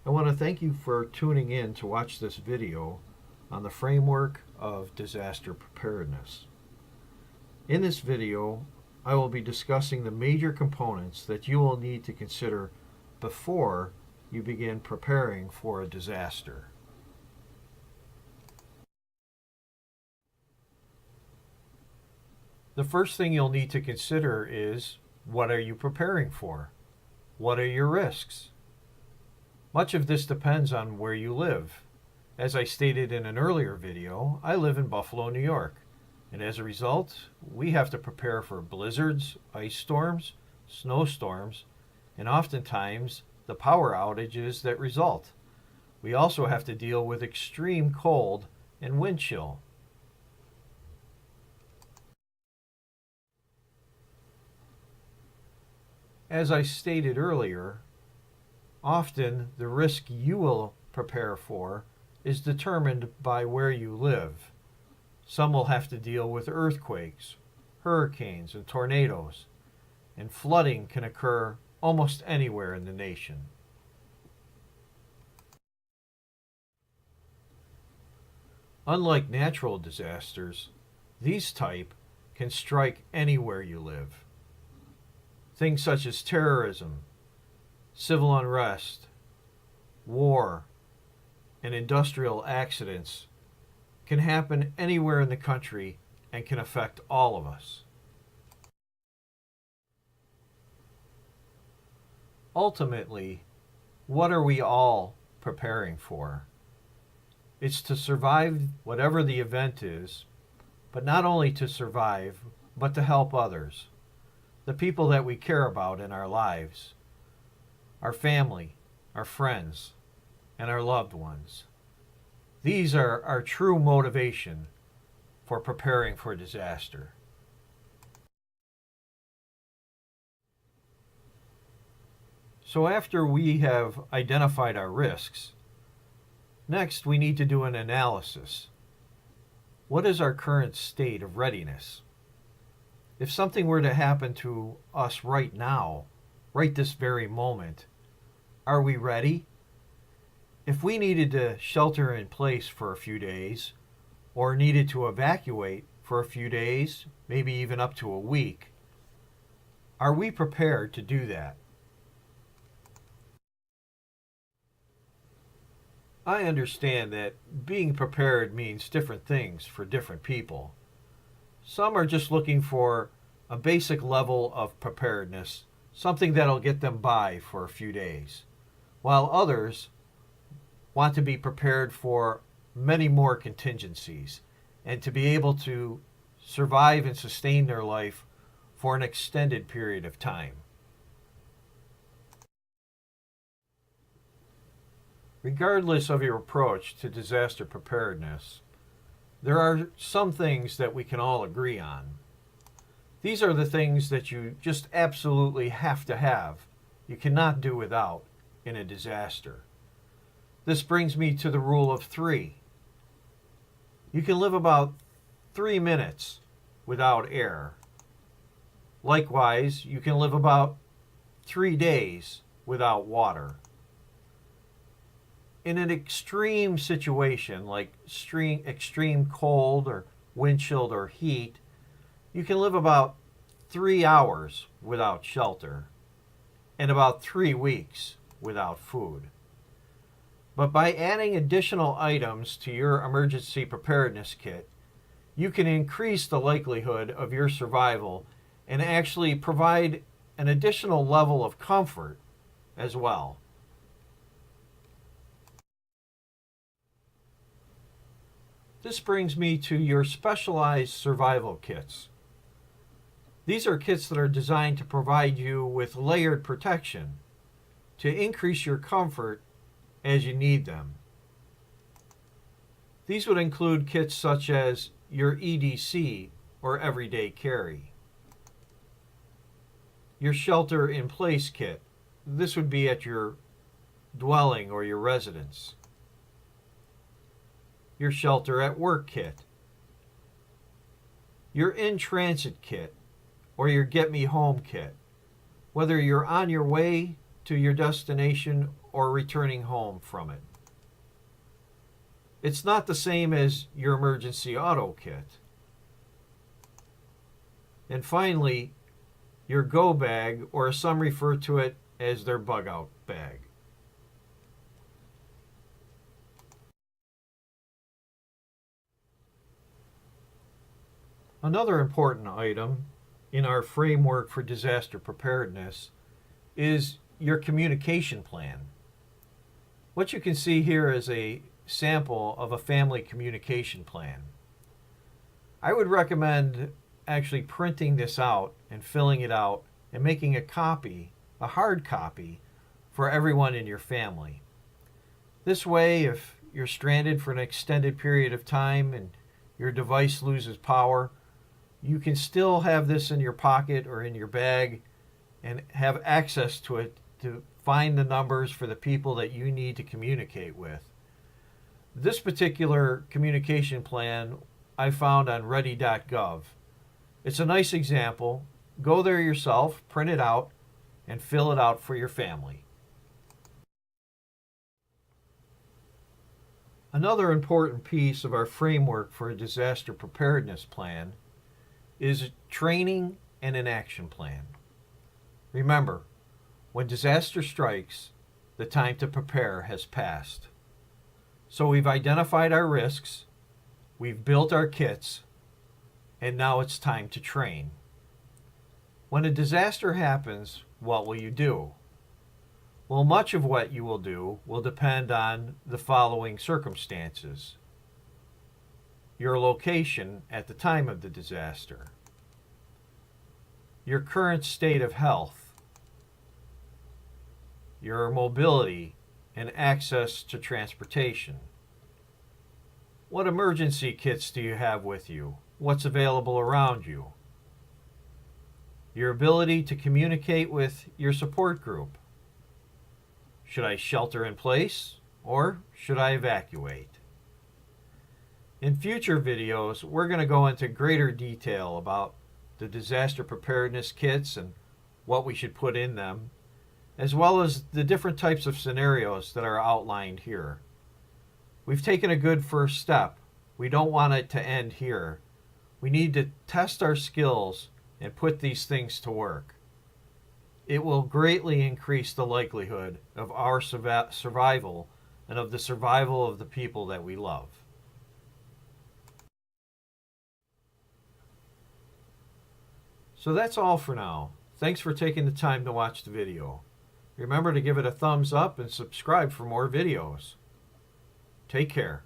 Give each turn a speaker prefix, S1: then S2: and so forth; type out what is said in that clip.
S1: I want to thank you for tuning in to watch this video on the framework of disaster preparedness. In this video, I will be discussing the major components that you will need to consider before you begin preparing for a disaster. The first thing you'll need to consider is, what are you preparing for? What are your risks? Much of this depends on where you live. As I stated in an earlier video, I live in Buffalo, New York, and as a result, we have to prepare for blizzards, ice storms, snowstorms, and oftentimes the power outages that result. We also have to deal with extreme cold and wind chill. As I stated earlier, often the risk you will prepare for is determined by where you live. Some will have to deal with earthquakes, hurricanes, and tornadoes, and flooding can occur almost anywhere in the nation. Unlike natural disasters, these type can strike anywhere you live. Things such as terrorism, civil unrest, war, and industrial accidents can happen anywhere in the country and can affect all of us. Ultimately, what are we all preparing for? It's to survive whatever the event is, but not only to survive, but to help others, the people that we care about in our lives, our family, our friends, and our loved ones. These are our true motivation for preparing for disaster. So after we have identified our risks, next we need to do an analysis. What is our current state of readiness? If something were to happen to us right now, right this very moment, are we ready? If we needed to shelter in place for a few days, or needed to evacuate for a few days, maybe even up to a week, are we prepared to do that? I understand that being prepared means different things for different people. Some are just looking for a basic level of preparedness, something that'll get them by for a few days, while others want to be prepared for many more contingencies and to be able to survive and sustain their life for an extended period of time. Regardless of your approach to disaster preparedness, there are some things that we can all agree on. These are the things that you just absolutely have to have. You cannot do without in a disaster. This brings me to the rule of 3. You can live about 3 minutes without air. Likewise, you can live about 3 days without water. In an extreme situation like extreme cold or wind chill or heat, you can live about 3 hours without shelter and about 3 weeks without food. But by adding additional items to your emergency preparedness kit, you can increase the likelihood of your survival and actually provide an additional level of comfort as well. This brings me to your specialized survival kits. These are kits that are designed to provide you with layered protection to increase your comfort as you need them. These would include kits such as your EDC, or everyday carry, your shelter in place kit. This would be at your dwelling or your residence. Your shelter at work kit, your in-transit kit, or your get me home kit. Whether you're on your way to your destination or returning home from it. It's not the same as your emergency auto kit. And finally, your go bag, or some refer to it as their bug out bag. Another important item in our framework for disaster preparedness is your communication plan. What you can see here is a sample of a family communication plan. I would recommend actually printing this out and filling it out and making a copy, a hard copy, for everyone in your family. This way, if you're stranded for an extended period of time and your device loses power, you can still have this in your pocket or in your bag and have access to it to find the numbers for the people that you need to communicate with. This particular communication plan I found on ready.gov. It's a nice example. Go there yourself, print it out, and fill it out for your family. Another important piece of our framework for a disaster preparedness plan is training and an action plan. Remember, when disaster strikes, the time to prepare has passed. So we've identified our risks, we've built our kits, and now it's time to train. When a disaster happens, what will you do? Well, much of what you will do will depend on the following circumstances: your location at the time of the disaster, your current state of health, your mobility and access to transportation. What emergency kits do you have with you? What's available around you? Your ability to communicate with your support group. Should I shelter in place or should I evacuate? In future videos, we're going to go into greater detail about the disaster preparedness kits and what we should put in them, as well as the different types of scenarios that are outlined here. We've taken a good first step. We don't want it to end here. We need to test our skills and put these things to work. It will greatly increase the likelihood of our survival and of the survival of the people that we love. So that's all for now. Thanks for taking the time to watch the video. Remember to give it a thumbs up and subscribe for more videos. Take care.